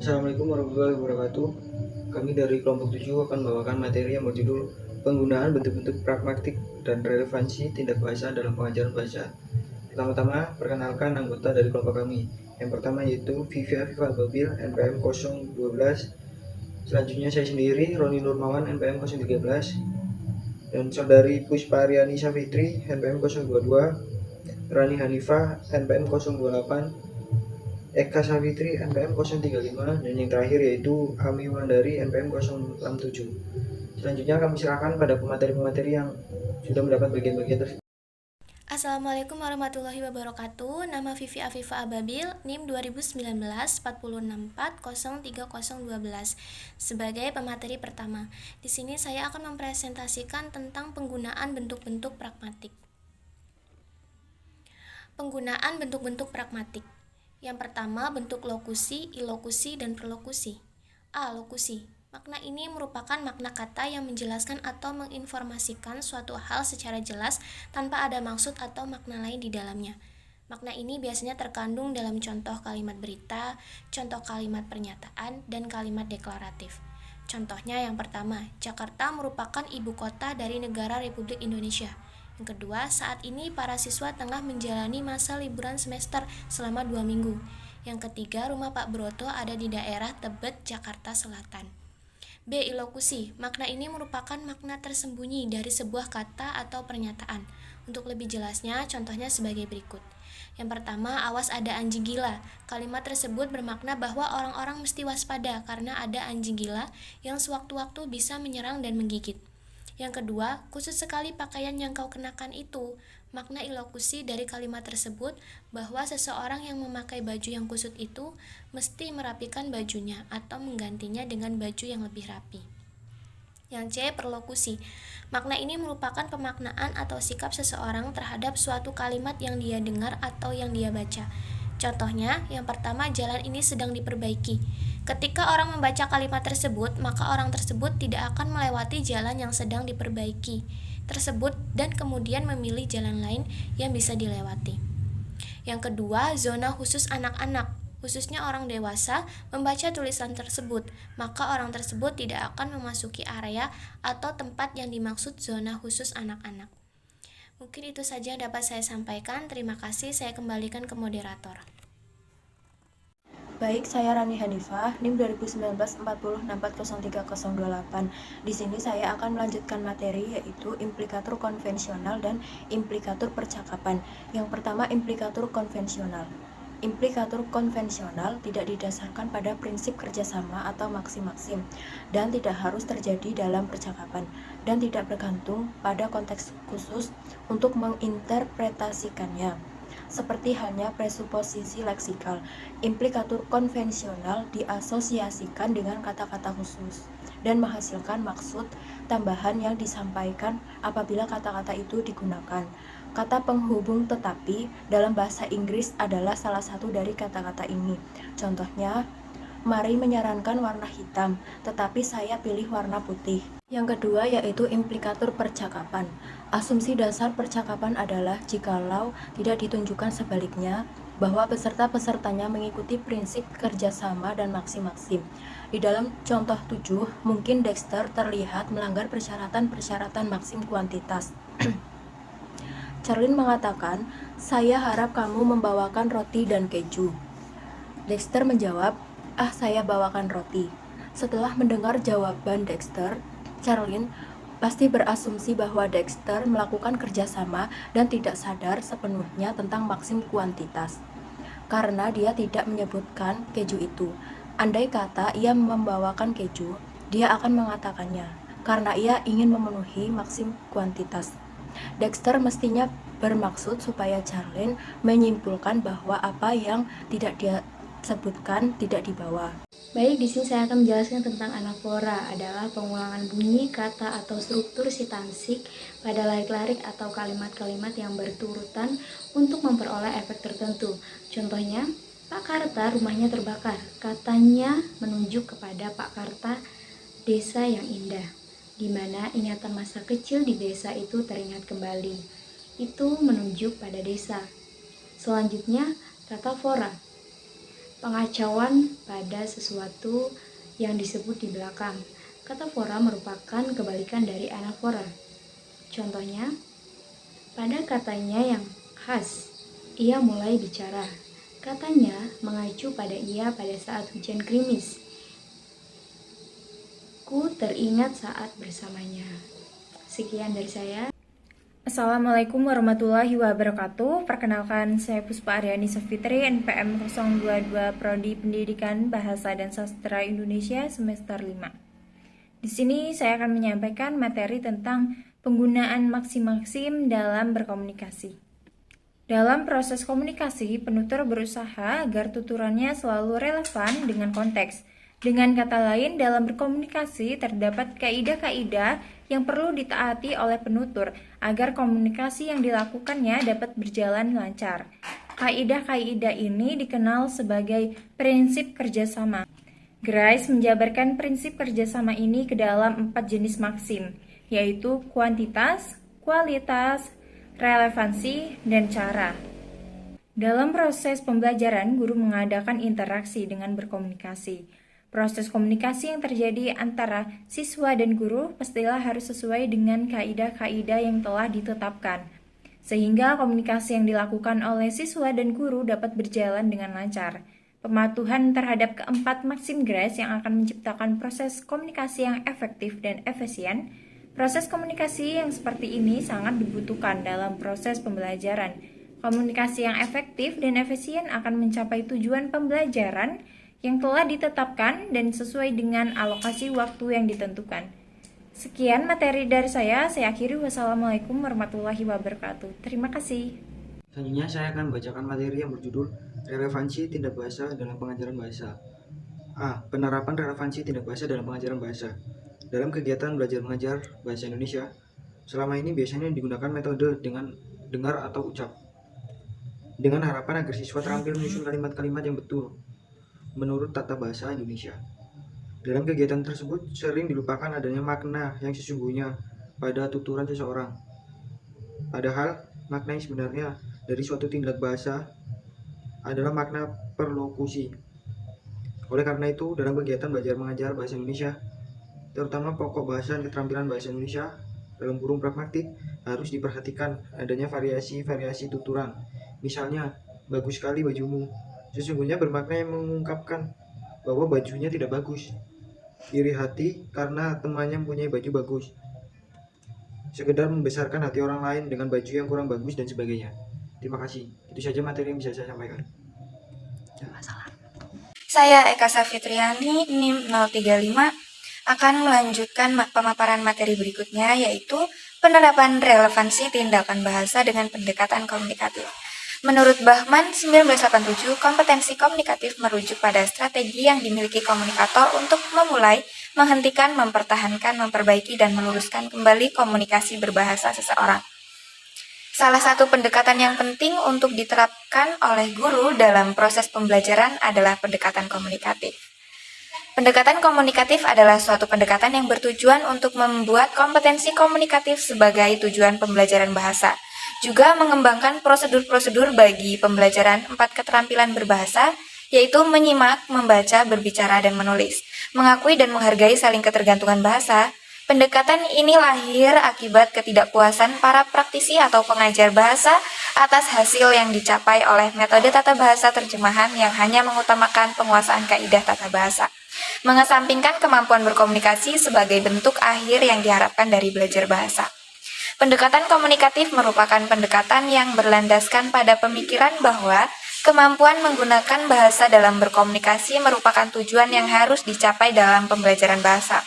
Assalamualaikum warahmatullahi wabarakatuh. Kami dari kelompok 7 akan membawakan materi yang berjudul penggunaan bentuk-bentuk pragmatik dan relevansi tindak bahasa dalam pengajaran bahasa. Pertama-tama, perkenalkan anggota dari kelompok kami. Yang pertama yaitu Vivi Afifah Babil, NPM 012. Selanjutnya saya sendiri, Roni Nurmawan, NPM 013. Dan saudari Puspa Aryani Safitri, NPM 022. Rani Hanifah, NPM 028. Eka Savitri NPM 035 dan yang terakhir yaitu Ami Wandari NPM 067. Selanjutnya kami silakan pada pemateri-pemateri yang sudah mendapat bagian-bagian tersebut. Assalamualaikum warahmatullahi wabarakatuh. Nama Vivi Afifah Ababil, NIM 2019 464030012. Sebagai pemateri pertama, di sini saya akan mempresentasikan tentang penggunaan bentuk-bentuk pragmatik. Penggunaan bentuk-bentuk pragmatik. Yang pertama, bentuk lokusi, ilokusi, dan perlokusi. A. Lokusi. Makna ini merupakan makna kata yang menjelaskan atau menginformasikan suatu hal secara jelas tanpa ada maksud atau makna lain di dalamnya. Makna ini biasanya terkandung dalam contoh kalimat berita, contoh kalimat pernyataan, dan kalimat deklaratif. Contohnya yang pertama, Jakarta merupakan ibu kota dari negara Republik Indonesia. Yang kedua, saat ini para siswa tengah menjalani masa liburan semester selama 2 minggu. Yang ketiga, rumah Pak Broto ada di daerah Tebet, Jakarta Selatan. B. Ilokusi. Makna ini merupakan makna tersembunyi dari sebuah kata atau pernyataan. Untuk lebih jelasnya, contohnya sebagai berikut. Yang pertama, awas ada anjing gila. Kalimat tersebut bermakna bahwa orang-orang mesti waspada karena ada anjing gila yang sewaktu-waktu bisa menyerang dan menggigit. Yang kedua, khusus sekali pakaian yang kau kenakan itu. Makna ilokusi dari kalimat tersebut bahwa seseorang yang memakai baju yang kusut itu mesti merapikan bajunya atau menggantinya dengan baju yang lebih rapi. Yang C. Perlokusi. Makna ini merupakan pemaknaan atau sikap seseorang terhadap suatu kalimat yang dia dengar atau yang dia baca. Contohnya, yang pertama, jalan ini sedang diperbaiki. Ketika orang membaca kalimat tersebut, maka orang tersebut tidak akan melewati jalan yang sedang diperbaiki tersebut dan kemudian memilih jalan lain yang bisa dilewati. Yang kedua, zona khusus anak-anak. Khususnya orang dewasa membaca tulisan tersebut, maka orang tersebut tidak akan memasuki area atau tempat yang dimaksud zona khusus anak-anak. Mungkin itu saja yang dapat saya sampaikan. Terima kasih, saya kembalikan ke moderator. Baik, saya Rani Hanifah, NIM 2019 406403028. Di sini saya akan melanjutkan materi yaitu implikatur konvensional dan implikatur percakapan. Yang pertama, implikatur konvensional. Implikatur konvensional tidak didasarkan pada prinsip kerjasama atau maksim-maksim dan tidak harus terjadi dalam percakapan dan tidak bergantung pada konteks khusus untuk menginterpretasikannya. Seperti halnya presuposisi leksikal, implikatur konvensional diasosiasikan dengan kata-kata khusus dan menghasilkan maksud tambahan yang disampaikan apabila kata-kata itu digunakan. Kata penghubung tetapi dalam bahasa Inggris adalah salah satu dari kata-kata ini. Contohnya, Mari menyarankan warna hitam, tetapi saya pilih warna putih. Yang kedua yaitu implikatur percakapan. Asumsi dasar percakapan adalah jikalau tidak ditunjukkan sebaliknya, bahwa peserta-pesertanya mengikuti prinsip kerjasama dan maksim-maksim. Di dalam contoh 7, mungkin Dexter terlihat melanggar persyaratan-persyaratan maksim kuantitas. Charlene mengatakan, saya harap kamu membawakan roti dan keju. Dexter menjawab, saya bawakan roti. Setelah mendengar jawaban Dexter, Charlene pasti berasumsi bahwa Dexter melakukan kerjasama dan tidak sadar sepenuhnya tentang maksim kuantitas, karena dia tidak menyebutkan keju itu. Andai kata ia membawakan keju, dia akan mengatakannya, karena ia ingin memenuhi maksim kuantitas. Dexter mestinya bermaksud supaya Charlene menyimpulkan bahwa apa yang tidak dia sebutkan tidak dibawa. Baik, di sini saya akan menjelaskan tentang anafora adalah pengulangan bunyi, kata atau struktur sintaktik pada larik-larik atau kalimat-kalimat yang berurutan untuk memperoleh efek tertentu. Contohnya, Pak Karta rumahnya terbakar. Katanya menunjuk kepada Pak Karta desa yang indah, di mana ingatan masa kecil di desa itu teringat kembali. Itu menunjuk pada desa. Selanjutnya, katafora pengacauan pada sesuatu yang disebut di belakang. Katafora merupakan kebalikan dari anafora. Contohnya, pada katanya yang khas, ia mulai bicara. Katanya mengacu pada ia pada saat hujan gerimis. Ku teringat saat bersamanya. Sekian dari saya. Assalamualaikum warahmatullahi wabarakatuh. Perkenalkan, saya Puspa Aryani Safitri, NPM 022 Prodi Pendidikan Bahasa dan Sastra Indonesia semester 5. Di sini saya akan menyampaikan materi tentang penggunaan maksim-maksim dalam berkomunikasi. Dalam proses komunikasi, penutur berusaha agar tuturannya selalu relevan dengan konteks. Dengan kata lain, dalam berkomunikasi terdapat kaidah-kaidah yang perlu ditaati oleh penutur agar komunikasi yang dilakukannya dapat berjalan lancar. Kaidah-kaidah ini dikenal sebagai prinsip kerjasama. Grice menjabarkan prinsip kerjasama ini ke dalam 4 jenis maksim, yaitu kuantitas, kualitas, relevansi, dan cara. Dalam proses pembelajaran, guru mengadakan interaksi dengan berkomunikasi. Proses komunikasi yang terjadi antara siswa dan guru pastilah harus sesuai dengan kaidah-kaidah yang telah ditetapkan, sehingga komunikasi yang dilakukan oleh siswa dan guru dapat berjalan dengan lancar. Pematuhan terhadap keempat maksim Grice yang akan menciptakan proses komunikasi yang efektif dan efisien. Proses komunikasi yang seperti ini sangat dibutuhkan dalam proses pembelajaran. Komunikasi yang efektif dan efisien akan mencapai tujuan pembelajaran yang telah ditetapkan dan sesuai dengan alokasi waktu yang ditentukan. Sekian materi dari saya akhiri. Wassalamualaikum warahmatullahi wabarakatuh. Terima kasih. Selanjutnya saya akan membacakan materi yang berjudul Relevansi Tindak Bahasa dalam Pengajaran Bahasa. A. Penerapan relevansi tindak bahasa dalam pengajaran bahasa. Dalam kegiatan belajar mengajar bahasa Indonesia, selama ini biasanya digunakan metode dengan dengar atau ucap, dengan harapan agar siswa terampil menyusun kalimat-kalimat yang betul menurut tata bahasa Indonesia. Dalam kegiatan tersebut sering dilupakan adanya makna yang sesungguhnya pada tuturan seseorang. Padahal makna yang sebenarnya dari suatu tindak bahasa adalah makna perlokusi. Oleh karena itu, dalam kegiatan belajar mengajar bahasa Indonesia, terutama pokok bahasa dan keterampilan bahasa Indonesia dalam kurung pragmatik, harus diperhatikan adanya variasi-variasi tuturan. Misalnya, bagus sekali bajumu, sesungguhnya bermakna yang mengungkapkan bahwa bajunya tidak bagus. Iri hati karena temannya mempunyai baju bagus. Sekedar membesarkan hati orang lain dengan baju yang kurang bagus dan sebagainya. Terima kasih. Itu saja materi yang bisa saya sampaikan. Saya Eka Safitriani, NIM 035, akan melanjutkan pemaparan materi berikutnya, yaitu penerapan relevansi tindakan bahasa dengan pendekatan komunikatif. Menurut Bahman 1987, kompetensi komunikatif merujuk pada strategi yang dimiliki komunikator untuk memulai, menghentikan, mempertahankan, memperbaiki, dan meluruskan kembali komunikasi berbahasa seseorang. Salah satu pendekatan yang penting untuk diterapkan oleh guru dalam proses pembelajaran adalah pendekatan komunikatif. Pendekatan komunikatif adalah suatu pendekatan yang bertujuan untuk membuat kompetensi komunikatif sebagai tujuan pembelajaran bahasa. Juga mengembangkan prosedur-prosedur bagi pembelajaran 4 keterampilan berbahasa, yaitu menyimak, membaca, berbicara, dan menulis. Mengakui dan menghargai saling ketergantungan bahasa. Pendekatan ini lahir akibat ketidakpuasan para praktisi atau pengajar bahasa atas hasil yang dicapai oleh metode tata bahasa terjemahan yang hanya mengutamakan penguasaan kaidah tata bahasa, mengesampingkan kemampuan berkomunikasi sebagai bentuk akhir yang diharapkan dari belajar bahasa. Pendekatan komunikatif merupakan pendekatan yang berlandaskan pada pemikiran bahwa kemampuan menggunakan bahasa dalam berkomunikasi merupakan tujuan yang harus dicapai dalam pembelajaran bahasa.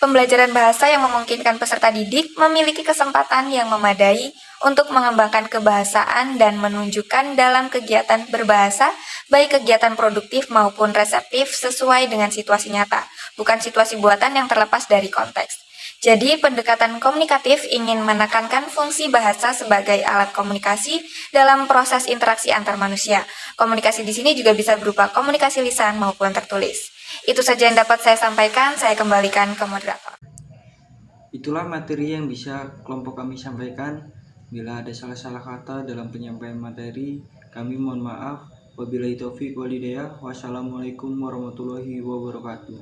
Pembelajaran bahasa yang memungkinkan peserta didik memiliki kesempatan yang memadai untuk mengembangkan kebahasaan dan menunjukkan dalam kegiatan berbahasa, baik kegiatan produktif maupun reseptif sesuai dengan situasi nyata, bukan situasi buatan yang terlepas dari konteks. Jadi, pendekatan komunikatif ingin menekankan fungsi bahasa sebagai alat komunikasi dalam proses interaksi antar manusia. Komunikasi di sini juga bisa berupa komunikasi lisan maupun tertulis. Itu saja yang dapat saya sampaikan, saya kembalikan ke moderator. Itulah materi yang bisa kelompok kami sampaikan. Bila ada salah-salah kata dalam penyampaian materi, kami mohon maaf. Wabillahi taufiq walhidayah. Wassalamualaikum warahmatullahi wabarakatuh.